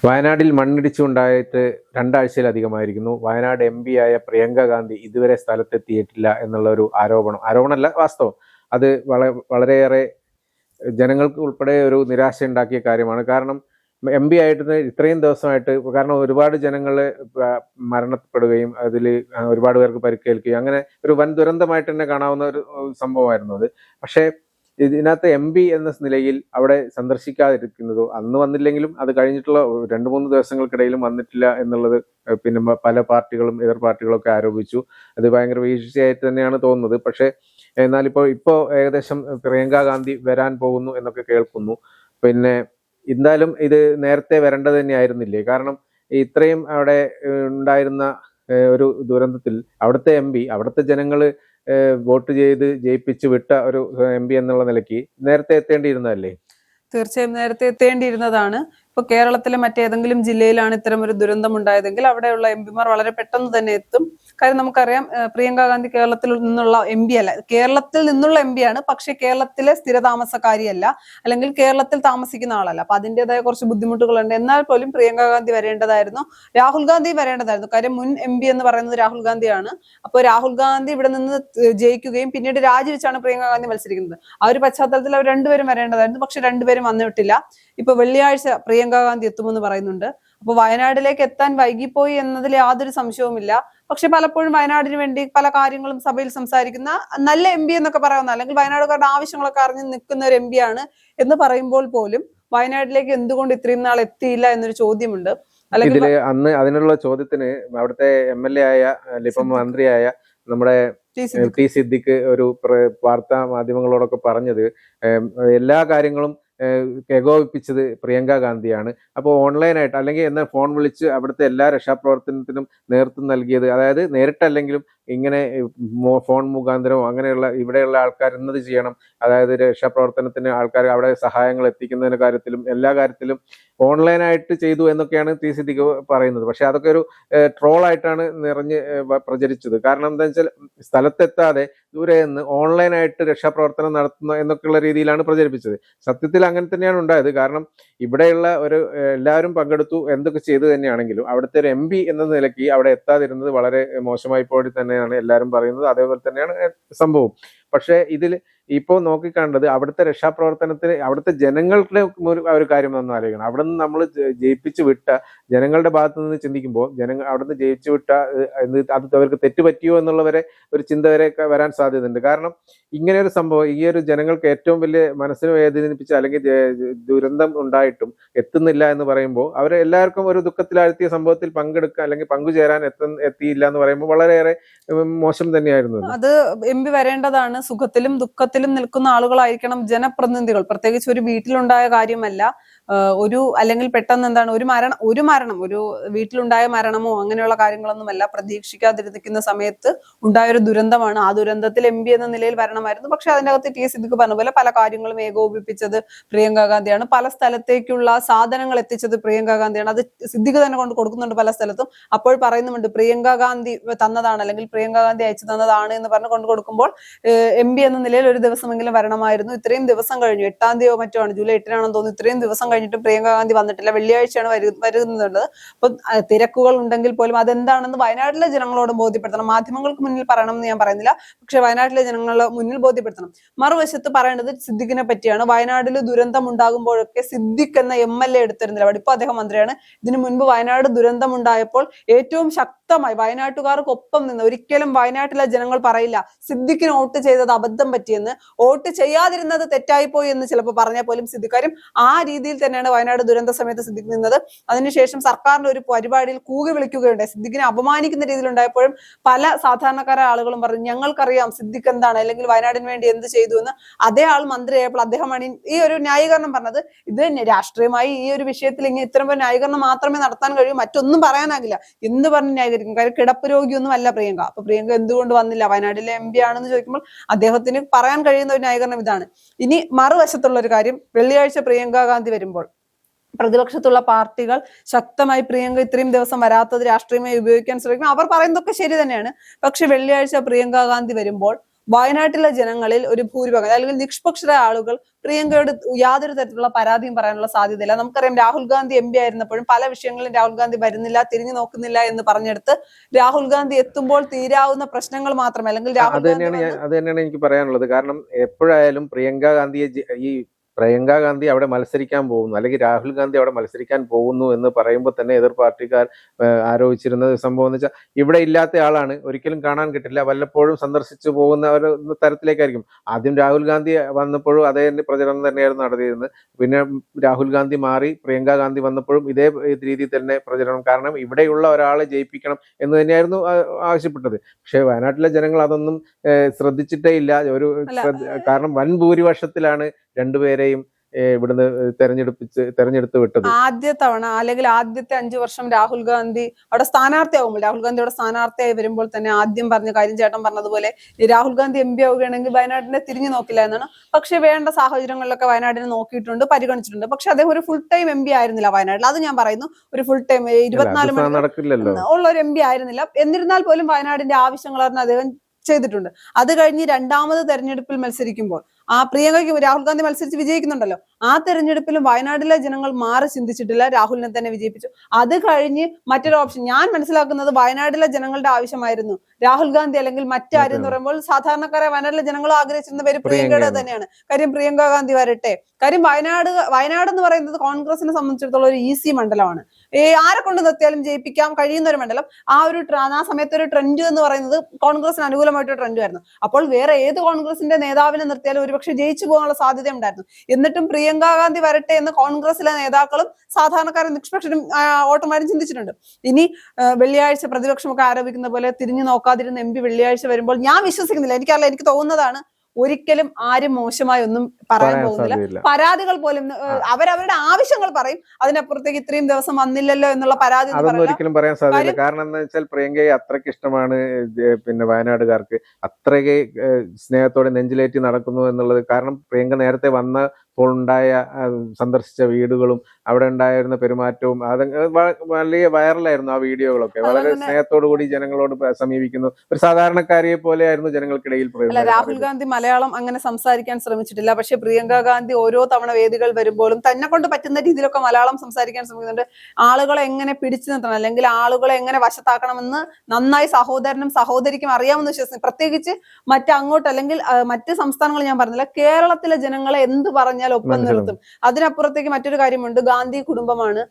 വയനാട്ടിൽ മണ്ണിടിച്ചുണ്ടായിട്ട് രണ്ടാഴ്ചയിലധികമായിരിക്കുന്നു. വയനാട് MP ആയ പ്രിയങ്ക ഗാന്ധി ഇതുവരെ സ്ഥലത്തെത്തിയിട്ടില്ല എന്നുള്ള ഒരു ആരോപണമല്ല, വാസ്തവം. അത് വളരെയേറെ ജനങ്ങൾക്ക് ഉൾപ്പെടെ ഒരു നിരാശ ഉണ്ടാക്കിയ കാര്യമാണ്. കാരണം MP ആയിട്ട് ഇത്രയും ദിവസമായിട്ട്, കാരണം ഒരുപാട് ജനങ്ങൾ മരണപ്പെടുകയും അതിൽ ഒരുപാട് പേർക്ക് പരിക്കേൽക്കുകയും അങ്ങനെ ഒരു വൻ ദുരന്തമായിട്ട് തന്നെ കാണാവുന്ന ഒരു സംഭവമായിരുന്നു അത്. പക്ഷേ ഇതിനകത്ത് MP എന്ന നിലയിൽ അവിടെ സന്ദർശിക്കാതിരിക്കുന്നതോ, അന്ന് വന്നില്ലെങ്കിലും അത് കഴിഞ്ഞിട്ടുള്ള 2-3 ദിവസങ്ങൾക്കിടയിലും വന്നിട്ടില്ല എന്നുള്ളത് പിന്നെ പല പാർട്ടികളും എതിർ പാർട്ടികളൊക്കെ ആരോപിച്ചു. അത് ഭയങ്കര വീഴ്ചയായിട്ട് തന്നെയാണ് തോന്നുന്നത്. പക്ഷേ ഇപ്പോൾ ഏകദേശം പ്രിയങ്ക ഗാന്ധി വരാൻ പോകുന്നു എന്നൊക്കെ കേൾക്കുന്നു. പിന്നെ എന്തായാലും ഇത് നേരത്തെ വരേണ്ടത് തന്നെയായിരുന്നില്ലേ? കാരണം ഇത്രയും അവിടെ ഉണ്ടായിരുന്ന ഒരു ദുരന്തത്തിൽ അവിടുത്തെ MP, അവിടുത്തെ ജനങ്ങൾ വോട്ട് ചെയ്ത് ജയിപ്പിച്ച് വിട്ട ഒരു MP എന്നുള്ള നിലയ്ക്ക് നേരത്തെ എത്തേണ്ടിയിരുന്നതല്ലേ? തീർച്ചയായും നേരത്തെ എത്തേണ്ടിയിരുന്നതാണ്. ഇപ്പൊ കേരളത്തിലെ മറ്റേതെങ്കിലും ജില്ലയിലാണ് ഇത്തരം ഒരു ദുരന്തം ഉണ്ടായതെങ്കിൽ അവിടെയുള്ള MP-മാർ വളരെ പെട്ടെന്ന് തന്നെ എത്തും. കാര്യം നമുക്കറിയാം, പ്രിയങ്ക ഗാന്ധി കേരളത്തിൽ നിന്നുള്ള MP അല്ല, കേരളത്തിൽ നിന്നുള്ള MP ആണ്, പക്ഷെ കേരളത്തിലെ സ്ഥിരതാമസക്കാരിയല്ല, അല്ലെങ്കിൽ കേരളത്തിൽ താമസിക്കുന്ന ആളല്ല. അപ്പൊ അതിൻ്റെതായ കുറച്ച് ബുദ്ധിമുട്ടുകളുണ്ട്. എന്നാൽ പോലും പ്രിയങ്ക ഗാന്ധി വരേണ്ടതായിരുന്നു, രാഹുൽ ഗാന്ധി വരേണ്ടതായിരുന്നു. കാര്യം മുൻ MP എന്ന് പറയുന്നത് രാഹുൽ ഗാന്ധിയാണ്. അപ്പോൾ രാഹുൽ ഗാന്ധി ഇവിടെ നിന്ന് ജയിക്കുകയും പിന്നീട് രാജിവെച്ചാണ് പ്രിയങ്ക ഗാന്ധി മത്സരിക്കുന്നത്. ആ ഒരു പശ്ചാത്തലത്തിൽ അവർ രണ്ടുപേരും വരേണ്ടതായിരുന്നു, പക്ഷെ രണ്ടുപേരും വന്നിട്ടില്ല. ഇപ്പൊ വെള്ളിയാഴ്ച പ്രിയങ്ക ഗാന്ധി എത്തുമെന്ന് പറയുന്നുണ്ട്. അപ്പൊ വയനാട്ടിലേക്ക് എത്താൻ വൈകിപ്പോയി എന്നതിൽ യാതൊരു സംശയവുമില്ല. പക്ഷെ പലപ്പോഴും വയനാടിന് വേണ്ടി പല കാര്യങ്ങളും സഭയിൽ സംസാരിക്കുന്ന നല്ല MP എന്നൊക്കെ പറയാവുന്ന, അല്ലെങ്കിൽ വയനാടുകാരുടെ ആവശ്യങ്ങളൊക്കെ അറിഞ്ഞ് നിൽക്കുന്ന ഒരു MP ആണ് എന്ന് പറയുമ്പോൾ പോലും വയനാട്ടിലേക്ക് എന്തുകൊണ്ട് ഇത്രയും നാൾ എത്തിയില്ല എന്നൊരു ചോദ്യമുണ്ട്. അല്ലെങ്കിൽ അന്ന് അതിനുള്ള ചോദ്യത്തിന് അവിടുത്തെ MLA ആയ, ഇപ്പം മന്ത്രിയായ നമ്മുടെ T സിദ്ദിഖ് ഒരു വാർത്താ മാധ്യമങ്ങളോടൊക്കെ പറഞ്ഞത് എല്ലാ കാര്യങ്ങളും ഏകോപിപ്പിച്ചത് പ്രിയങ്ക ഗാന്ധിയാണ്. അപ്പോൾ ഓൺലൈനായിട്ട് അല്ലെങ്കിൽ എന്നാൽ ഫോൺ വിളിച്ച് അവിടുത്തെ എല്ലാ രക്ഷാപ്രവർത്തനത്തിനും നേതൃത്വം നൽകിയത്, അതായത് നേരിട്ടല്ലെങ്കിലും ഇങ്ങനെ ഫോൺ മുഖാന്തരമോ അങ്ങനെയുള്ള ഇവിടെയുള്ള ആൾക്കാർ ഇന്നത് ചെയ്യണം, അതായത് രക്ഷാപ്രവർത്തനത്തിന് ആൾക്കാർ അവിടെ സഹായങ്ങൾ എത്തിക്കുന്നതിന്റെ കാര്യത്തിലും എല്ലാ കാര്യത്തിലും ഓൺലൈനായിട്ട് ചെയ്തു എന്നൊക്കെയാണ് T സിദ്ദിഖ് പറയുന്നത്. പക്ഷെ അതൊക്കെ ഒരു ട്രോളായിട്ടാണ് നിറഞ്ഞ് പ്രചരിച്ചത്. കാരണം എന്താ വെച്ചാൽ സ്ഥലത്തെത്താതെ ദൂരെ നിന്ന് ഓൺലൈനായിട്ട് രക്ഷാപ്രവർത്തനം നടത്തുന്ന എന്നൊക്കെയുള്ള രീതിയിലാണ് പ്രചരിപ്പിച്ചത്. സത്യത്തിൽ അങ്ങനെ തന്നെയാണ് ഉണ്ടായത്. കാരണം ഇവിടെയുള്ള ഒരു എല്ലാവരും പങ്കെടുത്തു, എന്തൊക്കെ ചെയ്തു തന്നെയാണെങ്കിലും അവിടുത്തെ ഒരു MP എന്ന നിലയ്ക്ക് അവിടെ എത്താതിരുന്നത് വളരെ മോശമായി പോയി തന്നെയാണ് എല്ലാവരും പറയുന്നത്. അതേപോലെ തന്നെയാണ് സംഭവം. പക്ഷേ ഇതിൽ ഇപ്പോൾ നോക്കിക്കാണ്ടത് അവിടുത്തെ രക്ഷാപ്രവർത്തനത്തിന് അവിടുത്തെ ജനങ്ങളുടെ ഒരു കാര്യം ഒന്ന് ആലോചിക്കണം. അവിടെ നിന്ന് നമ്മൾ ജയിപ്പിച്ചു വിട്ട ജനങ്ങളുടെ ഭാഗത്തു നിന്ന് ചിന്തിക്കുമ്പോൾ അവിടുന്ന് ജയിച്ചു വിട്ട അത് അവർക്ക് തെറ്റുപറ്റിയോ എന്നുള്ളവരെ ഒരു ചിന്ത വരെ വരാൻ സാധ്യതയുണ്ട്. കാരണം ഇങ്ങനെ ഒരു സംഭവം ഈ ഒരു ജനങ്ങൾക്ക് ഏറ്റവും വലിയ മനസ്സിന് വേദനിപ്പിച്ച അല്ലെങ്കിൽ ദുരന്തം ഉണ്ടായിട്ടും എത്തുന്നില്ല എന്ന് പറയുമ്പോൾ അവരെ എല്ലാവർക്കും ഒരു ദുഃഖത്തിലാഴ്ത്തിയ സംഭവത്തിൽ പങ്കെടുക്കുക അല്ലെങ്കിൽ പങ്കുചേരാൻ എത്തിയില്ല എന്ന് പറയുമ്പോൾ വളരെയേറെ മോശം തന്നെയായിരുന്നു. അത് MP വരേണ്ടതാണ്. സുഖത്തിലും ദുഃഖത്തിലും നിൽക്കുന്ന ആളുകളായിരിക്കണം ജനപ്രതിനിധികൾ. പ്രത്യേകിച്ച് ഒരു വീട്ടിലുണ്ടായ കാര്യമല്ല, അല്ലെങ്കിൽ പെട്ടെന്ന് എന്താണ് ഒരു മരണം ഒരു വീട്ടിലുണ്ടായ മരണമോ അങ്ങനെയുള്ള കാര്യങ്ങളൊന്നുമല്ല, പ്രതീക്ഷിക്കാതിരിക്കുന്ന സമയത്ത് ഉണ്ടായ ഒരു ദുരന്തമാണ്. ആ ദുരന്തത്തിൽ MP എന്ന നിലയിൽ വരണമായിരുന്നു. പക്ഷെ അതിനകത്ത് T സിദ്ദിഖ് പറഞ്ഞ പോലെ പല കാര്യങ്ങളും ഏകോപിപ്പിച്ചത് പ്രിയങ്ക ഗാന്ധിയാണ്. പല സ്ഥലത്തേക്കുള്ള സാധനങ്ങൾ എത്തിച്ചത് പ്രിയങ്ക ഗാന്ധിയാണ്. അത് സിദ്ദിഖ് തന്നെ കൊണ്ട് കൊടുക്കുന്നുണ്ട് പല സ്ഥലത്തും. അപ്പോൾ പറയുന്നുണ്ട് പ്രിയങ്ക ഗാന്ധി തന്നതാണ്, അല്ലെങ്കിൽ പ്രിയങ്ക ഗാന്ധി അയച്ചു തന്നതാണ് എന്ന് പറഞ്ഞ് കൊണ്ട് കൊടുക്കുമ്പോൾ MP എന്ന നിലയിൽ ഒരു ദിവസമെങ്കിലും വരണമായിരുന്നു. ഇത്രയും ദിവസം കഴിഞ്ഞു, 8-ാം തീയതിയോ മറ്റോ ആണ്, ജൂലൈ 8-നാണെന്ന് തോന്നുന്നു. ഇത്രയും ദിവസം കഴിഞ്ഞിട്ട് പ്രിയങ്ക ഗാന്ധി വന്നിട്ടില്ല. വെള്ളിയാഴ്ചയാണ് വരുന്നുള്ളത്. അപ്പൊ തിരക്കുകൾ ഉണ്ടെങ്കിൽ പോലും അതെന്താണെന്ന് വയനാട്ടിലെ ജനങ്ങളോട് ബോധ്യപ്പെടുത്തണം. മാധ്യമങ്ങൾക്ക് മുന്നിൽ പറയണം എന്ന് ഞാൻ പറയുന്നില്ല, പക്ഷെ വയനാട്ടിലെ ജനങ്ങളുടെ മുന്നിൽ ബോധ്യപ്പെടുത്തണം. മറുവശത്ത് പറയേണ്ടത് സിദ്ദിഖിനെ പറ്റിയാണ്. വയനാട്ടിൽ ദുരന്തം ഉണ്ടാകുമ്പോഴൊക്കെ സിദ്ദിഖ് എന്ന MLA എടുത്തിരുന്ന നിലപാട്, ഇപ്പൊ അദ്ദേഹം മന്ത്രിയാണ്. ഇതിനു മുൻപ് വയനാട് ദുരന്തം ഉണ്ടായപ്പോൾ ഏറ്റവും ശക്തമായി വയനാട്ടുകാർക്കൊപ്പം നിന്ന്, ഒരിക്കലും വയനാട്ടിലെ ജനങ്ങൾ പറയില്ല സിദ്ദിഖിന് വോട്ട് ചെയ്തത് അബദ്ധം പറ്റിയെന്ന്, വോട്ട് ചെയ്യാതിരുന്നത് തെറ്റായി പോയി എന്ന് ചിലപ്പോൾ പറഞ്ഞാൽ പോലും സിദ്ദിഖാരും ആ രീതിയിൽ തന്നെയാണ് വയനാട് ദുരന്ത സമയത്ത് സിദ്ദിഖ് നിന്നത്. അതിനുശേഷം സർക്കാരിന്റെ ഒരു പരിപാടിയിൽ കൂകി വിളിക്കുകയുണ്ടായി. സിദ്ദിഖിനെ അപമാനിക്കുന്ന രീതിയിൽ ഉണ്ടായപ്പോഴും പല സാധാരണക്കാരായ ആളുകളും പറഞ്ഞു ഞങ്ങൾക്കറിയാം സിദ്ദിഖ് എന്താണ്, അല്ലെങ്കിൽ വയനാടിന് വേണ്ടി എന്ത് ചെയ്തു എന്ന്. അതേ ആൾ മന്ത്രിയായപ്പോൾ അദ്ദേഹമാണ് ഈ ഒരു ന്യായീകരണം പറഞ്ഞത്. ഇത് രാഷ്ട്രീയമായി ഈ ഒരു വിഷയത്തിൽ ഇത്തരം ഒരു ന്യായീകരണം മാത്രമേ നടത്താൻ കഴിയൂ, മറ്റൊന്നും പറയാനാകില്ല എന്ന് പറഞ്ഞ് ന്യായീകരിക്കും. കാര്യം കിടപ്പ് രോഗിയൊന്നും അല്ല പ്രിയങ്ക. അപ്പൊ പ്രിയങ്ക എന്തുകൊണ്ട് വന്നില്ല, വയനാട്ടിലെ MP ആണെന്ന് ചോദിക്കുമ്പോൾ അദ്ദേഹത്തിന് പറയാൻ കഴിയുന്ന ഒരു ന്യായീകരണം ഇതാണ്. ഇനി മറുവശത്തുള്ള ഒരു കാര്യം, വെള്ളിയാഴ്ച പ്രിയങ്ക ഗാന്ധി വരുമ്പോൾ പ്രതിപക്ഷത്തുള്ള പാർട്ടികൾ ശക്തമായി പ്രിയങ്ക ഇത്രയും ദിവസം വരാത്തത് രാഷ്ട്രീയമായി ഉപയോഗിക്കാൻ ശ്രമിക്കും. അവർ പറയുന്നതൊക്കെ ശരി തന്നെയാണ്. പക്ഷെ വെള്ളിയാഴ്ച പ്രിയങ്ക ഗാന്ധി വരുമ്പോൾ വയനാട്ടിലെ ജനങ്ങളിൽ ഒരു ഭൂരിഭാഗം അല്ലെങ്കിൽ നിഷ്പക്ഷരായ ആളുകൾ പ്രിയങ്കയോട് യാതൊരു തരത്തിലുള്ള പരാതിയും പറയാനുള്ള സാധ്യതയില്ല. നമുക്കറിയാം രാഹുൽ ഗാന്ധി MP ആയിരുന്നപ്പോഴും പല വിഷയങ്ങളിലും രാഹുൽ ഗാന്ധി വരുന്നില്ല, തിരിഞ്ഞു നോക്കുന്നില്ല എന്ന് പറഞ്ഞെടുത്ത് രാഹുൽ ഗാന്ധി എത്തുമ്പോൾ തീരാവുന്ന പ്രശ്നങ്ങൾ മാത്രമേ അല്ലെങ്കിൽ രാഹുൽ അത് തന്നെയാണ് എനിക്ക് പറയാനുള്ളത്. കാരണം എപ്പോഴായാലും പ്രിയങ്ക ഗാന്ധി അവിടെ മത്സരിക്കാൻ പോകുന്നു, അല്ലെങ്കിൽ രാഹുൽ ഗാന്ധി അവിടെ മത്സരിക്കാൻ പോകുന്നു എന്ന് പറയുമ്പോൾ തന്നെ എതിർ പാർട്ടിക്കാർ ആരോപിച്ചിരുന്ന സംഭവം എന്ന് വെച്ചാൽ ഇവിടെ ഇല്ലാത്ത ആളാണ്, ഒരിക്കലും കാണാൻ കിട്ടില്ല, വല്ലപ്പോഴും സന്ദർശിച്ചു പോകുന്ന ഒരു തരത്തിലേക്കായിരിക്കും. ആദ്യം രാഹുൽ ഗാന്ധി വന്നപ്പോഴും അതേ പ്രചരണം തന്നെയായിരുന്നു നടത്തിയിരുന്നത്. പിന്നെ രാഹുൽ ഗാന്ധി മാറി പ്രിയങ്ക ഗാന്ധി വന്നപ്പോഴും ഇതേ രീതിയിൽ തന്നെ പ്രചരണം. കാരണം ഇവിടെയുള്ള ഒരാളെ ജയിപ്പിക്കണം എന്ന് തന്നെയായിരുന്നു ആവശ്യപ്പെട്ടത്. പക്ഷേ വയനാട്ടിലെ ജനങ്ങൾ അതൊന്നും ശ്രദ്ധിച്ചിട്ടേ ഇല്ല. കാരണം വൻ ഭൂരിപക്ഷത്തിലാണ് രണ്ടുപേരെയും ഇവിടുന്ന് തെരഞ്ഞെടുത്ത് വിട്ടത്. ആദ്യ തവണ അല്ലെങ്കിൽ ആദ്യത്തെ 5 വർഷം രാഹുൽ ഗാന്ധി അവിടെ സ്ഥാനാർത്ഥിയാവുമ്പോൾ, രാഹുൽ ഗാന്ധി അവിടെ സ്ഥാനാർത്ഥിയായി വരുമ്പോൾ തന്നെ ആദ്യം പറഞ്ഞ കാര്യം ചേട്ടൻ പറഞ്ഞതുപോലെ രാഹുൽ ഗാന്ധി MP ആവുകയാണെങ്കിൽ വയനാടിനെ തിരിഞ്ഞു നോക്കില്ല എന്നാണ്. പക്ഷെ വേണ്ട സാഹചര്യങ്ങളിലൊക്കെ വയനാടിനെ നോക്കിയിട്ടുണ്ട്, പരിഗണിച്ചിട്ടുണ്ട്. പക്ഷെ അദ്ദേഹം ഒരു ഫുൾ ടൈം MP ആയിരുന്നില്ല വയനാട്ടിൽ. അത് ഞാൻ പറയുന്നു, ഒരു ഫുൾ ടൈം 24 മണിക്കൂർ ഉള്ള ഒരു MP ആയിരുന്നില്ല. എന്നിരുന്നാൽ പോലും വയനാടിന്റെ ആവശ്യങ്ങളായിരുന്നു അദ്ദേഹം ചെയ്തിട്ടുണ്ട്. അത് കഴിഞ്ഞ് രണ്ടാമത് തെരഞ്ഞെടുപ്പിൽ മത്സരിക്കുമ്പോൾ പ്രിയങ്കയ്ക്ക് രാഹുൽ ഗാന്ധി മത്സരിച്ച് വിജയിക്കുന്നുണ്ടല്ലോ, ആ തെരഞ്ഞെടുപ്പിലും വയനാട്ടിലെ ജനങ്ങൾ മാറി ചിന്തിച്ചിട്ടില്ല, രാഹുലിനെ തന്നെ വിജയിപ്പിച്ചു. അത് കഴിഞ്ഞ് മറ്റൊരു ഓപ്ഷൻ ഞാൻ മനസ്സിലാക്കുന്നത് വയനാട്ടിലെ ജനങ്ങളുടെ ആവശ്യമായിരുന്നു രാഹുൽ ഗാന്ധി അല്ലെങ്കിൽ മറ്റാരും എന്ന് പറയുമ്പോൾ സാധാരണക്കാരെ വയനാട്ടിലെ ജനങ്ങൾ ആഗ്രഹിച്ചിരുന്ന പേര് പ്രിയങ്കയുടെ തന്നെയാണ്. കാര്യം പ്രിയങ്ക ഗാന്ധി വരട്ടെ. കാര്യം വയനാട് എന്ന് പറയുന്നത് കോൺഗ്രസിനെ സംബന്ധിച്ചിടത്തോളം ഒരു ഈസി മണ്ഡലമാണ്. ആരെ കൊണ്ട് നിർത്തിയാലും ജയിപ്പിക്കാൻ കഴിയുന്ന ഒരു മണ്ഡലം. ആ സമയത്ത് ഒരു ട്രെൻഡ് എന്ന് പറയുന്നത് കോൺഗ്രസിന് അനുകൂലമായിട്ടൊരു ട്രെൻഡ് ആയിരുന്നു. അപ്പോൾ വേറെ ഏത് കോൺഗ്രസിന്റെ നേതാവിനെ നിർത്തിയാലും ഒരുപക്ഷെ ജയിച്ചു പോകാനുള്ള സാധ്യത ഉണ്ടായിരുന്നു. എന്നിട്ടും പ്രിയങ്ക ഗാന്ധി വരട്ടെ എന്ന് കോൺഗ്രസിലെ നേതാക്കളും സാധാരണക്കാരും നിഷ്പക്ഷരും വോട്ടർമാരും ചിന്തിച്ചിട്ടുണ്ട്. ഇനി വെള്ളിയാഴ്ച പ്രതിപക്ഷമൊക്കെ ആരോപിക്കുന്ന പോലെ തിരിഞ്ഞു നോക്കാതിരുന്ന MP വെള്ളിയാഴ്ച വരുമ്പോൾ ഞാൻ വിശ്വസിക്കുന്നില്ല, എനിക്കല്ല, എനിക്ക് തോന്നുന്നതാണ് ഒരിക്കലും ആരും മോശമായി ഒന്നും പറയാൻ പോകുന്നില്ല. പരാതികൾ പോലും അവരവരുടെ ആവശ്യങ്ങൾ പറയും, അതിനപ്പുറത്തേക്ക് ഇത്രയും ദിവസം വന്നില്ലല്ലോ എന്നുള്ള പരാതി ഒരിക്കലും പറയാൻ സാധ്യത. കാരണം എന്താ വെച്ചാൽ പ്രിയങ്കയെ അത്രയ്ക്ക് ഇഷ്ടമാണ് പിന്നെ വയനാടുകാർക്ക്, അത്രയ്ക്ക് സ്നേഹത്തോടെ നെഞ്ചിലേറ്റി നടക്കുന്നു എന്നുള്ളത്. കാരണം പ്രിയങ്ക നേരത്തെ ഉണ്ടായ സന്ദർശിച്ച വീടുകളും അവിടെ ഉണ്ടായിരുന്ന പെരുമാറ്റവും അത് വലിയ വൈറലായിരുന്നു. ആ വീഡിയോകളൊക്കെ വളരെ സ്നേഹത്തോടു കൂടി ജനങ്ങളോട് സമീപിക്കുന്നു, ഒരു സാധാരണക്കാരിയെ പോലെയായിരുന്നു ജനങ്ങൾക്കിടയിൽ. രാഹുൽ ഗാന്ധി മലയാളം അങ്ങനെ സംസാരിക്കാൻ ശ്രമിച്ചിട്ടില്ല. പക്ഷെ പ്രിയങ്ക ഗാന്ധി ഓരോ തവണ വേദികൾ വരുമ്പോഴും തന്നെ കൊണ്ട് പറ്റുന്ന രീതിയിലൊക്കെ മലയാളം സംസാരിക്കാൻ ശ്രമിക്കുന്നുണ്ട്. ആളുകളെ എങ്ങനെ പിടിച്ചു നിർത്തണം അല്ലെങ്കിൽ ആളുകളെ എങ്ങനെ വശത്താക്കണമെന്ന് നന്നായി സഹോദരനും സഹോദരിക്കും അറിയാമെന്ന് വിശ്വസിക്കുന്നു. പ്രത്യേകിച്ച് മറ്റങ്ങോട്ട് അല്ലെങ്കിൽ മറ്റ് സംസ്ഥാനങ്ങൾ ഞാൻ പറഞ്ഞില്ല, കേരളത്തിലെ ജനങ്ങളെ എന്ത് പറഞ്ഞാൽ ഒപ്പം നിർത്തും. അതിനപ്പുറത്തേക്ക് മറ്റൊരു കാര്യമുണ്ട്, ഗാന്ധി കുടുംബമാണ്.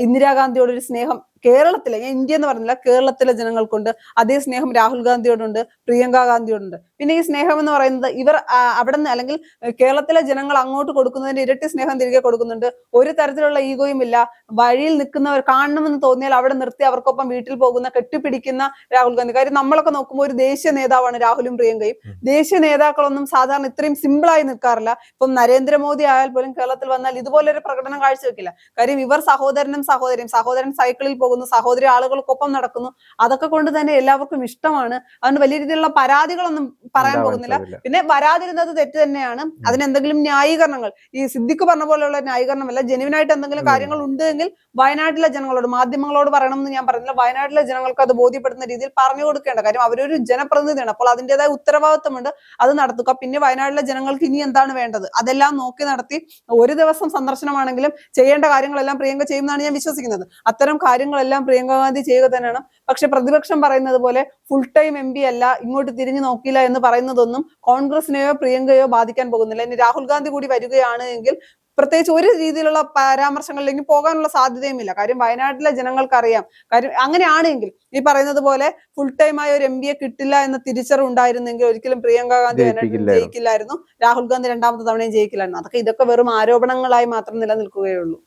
ഇന്ദിരാഗാന്ധിയോട് ഒരു സ്നേഹം കേരളത്തിലെ, ഞാൻ ഇന്ത്യ എന്ന് പറഞ്ഞില്ല, കേരളത്തിലെ ജനങ്ങൾക്കുണ്ട്. അതേ സ്നേഹം രാഹുൽ ഗാന്ധിയോടുണ്ട്, പ്രിയങ്ക ഗാന്ധിയോടുണ്ട്. പിന്നെ ഈ സ്നേഹം എന്ന് പറയുന്നത് ഇവർ അവിടെ നിന്ന് അല്ലെങ്കിൽ കേരളത്തിലെ ജനങ്ങൾ അങ്ങോട്ട് കൊടുക്കുന്നതിന്റെ ഇരട്ടി സ്നേഹം തിരികെ കൊടുക്കുന്നുണ്ട്. ഒരു തരത്തിലുള്ള ഈഗോയും ഇല്ല. വഴിയിൽ നിൽക്കുന്നവർ കാണണമെന്ന് തോന്നിയാൽ അവിടെ നിർത്തി അവർക്കൊപ്പം വീട്ടിൽ പോകുന്ന, കെട്ടിപ്പിടിക്കുന്ന രാഹുൽ ഗാന്ധി. കാര്യം നമ്മളൊക്കെ നോക്കുമ്പോൾ ഒരു ദേശീയ നേതാവാണ് രാഹുലും പ്രിയങ്കയും. ദേശീയ നേതാക്കളൊന്നും സാധാരണ ഇത്രയും സിമ്പിളായി നിൽക്കാറില്ല. ഇപ്പം നരേന്ദ്രമോദി ആയാൽ പോലും കേരളത്തിൽ വന്നാൽ ഇതുപോലൊരു പ്രകടനം കാഴ്ചവെക്കില്ല. കാര്യം ഇവർ സഹോദരനും സഹോദരിയും, സഹോദരൻ സൈക്കിളിൽ പോകുന്നു, സഹോദരി ആളുകൾക്കൊപ്പം നടക്കുന്നു. അതൊക്കെ കൊണ്ട് തന്നെ എല്ലാവർക്കും ഇഷ്ടമാണ്. അതുകൊണ്ട് വലിയ രീതിയിലുള്ള പരാതികളൊന്നും പറയാൻ പോകുന്നില്ല. പിന്നെ വരാതിരുന്നത് തെറ്റ് തന്നെയാണ്. അതിനെന്തെങ്കിലും ന്യായീകരണങ്ങൾ, ഈ സിദ്ദിഖ് പറഞ്ഞ പോലെയുള്ള ന്യായീകരണമല്ല, ജെനുവിനായിട്ട് എന്തെങ്കിലും കാര്യങ്ങൾ ഉണ്ടെങ്കിൽ വയനാട്ടിലെ ജനങ്ങളോട്, മാധ്യമങ്ങളോട് പറയണമെന്ന് ഞാൻ പറഞ്ഞില്ല, വയനാട്ടിലെ ജനങ്ങൾക്ക് അത് ബോധ്യപ്പെടുന്ന രീതിയിൽ പറഞ്ഞു കൊടുക്കേണ്ട കാര്യം. അവരൊരു ജനപ്രതിനിധിയാണ്, അപ്പോൾ അതിൻ്റെതായ ഉത്തരവാദിത്വമുണ്ട്, അത് നടത്തുക. പിന്നെ വയനാട്ടിലെ ജനങ്ങൾക്ക് ഇനി എന്താണ് വേണ്ടത് അതെല്ലാം നോക്കി നടത്തി ഒരു ദിവസം സന്ദർശനമാണെങ്കിലും ചെയ്യേണ്ട കാര്യങ്ങളെല്ലാം പ്രിയങ്ക ചെയ്യുമെന്നാണ് ഞാൻ വിശ്വസിക്കുന്നത്. അത്തരം കാര്യങ്ങളെല്ലാം പ്രിയങ്ക ഗാന്ധി ചെയ്യുക തന്നെയാണ്. പക്ഷെ പ്രതിപക്ഷം പറയുന്നത് പോലെ ഫുൾ ടൈം MP അല്ല, ഇങ്ങോട്ട് തിരിഞ്ഞു നോക്കില്ല എന്ന് പറയുന്നതൊന്നും കോൺഗ്രസിനെയോ പ്രിയങ്കയോ ബാധിക്കാൻ പോകുന്നില്ല. ഇനി രാഹുൽ ഗാന്ധി കൂടി വരികയാണ് എങ്കിൽ പ്രത്യേകിച്ച് ഒരു രീതിയിലുള്ള പരാമർശങ്ങളിലേക്ക് പോകാനുള്ള സാധ്യതയുമില്ല. കാര്യം വയനാട്ടിലെ ജനങ്ങൾക്കറിയാം. കാര്യം അങ്ങനെയാണെങ്കിൽ ഈ പറയുന്നത് പോലെ ഫുൾ ടൈം ആയ ഒരു MP കിട്ടില്ല എന്ന തിരിച്ചറിവുണ്ടായിരുന്നെങ്കിൽ ഒരിക്കലും പ്രിയങ്ക ഗാന്ധി ജയിക്കില്ലായിരുന്നു, രാഹുൽ ഗാന്ധി രണ്ടാമത്തെ തവണയും ജയിക്കില്ലായിരുന്നു. ഇതൊക്കെ വെറും ആരോപണങ്ങളായി മാത്രം നിലനിൽക്കുകയുള്ളൂ.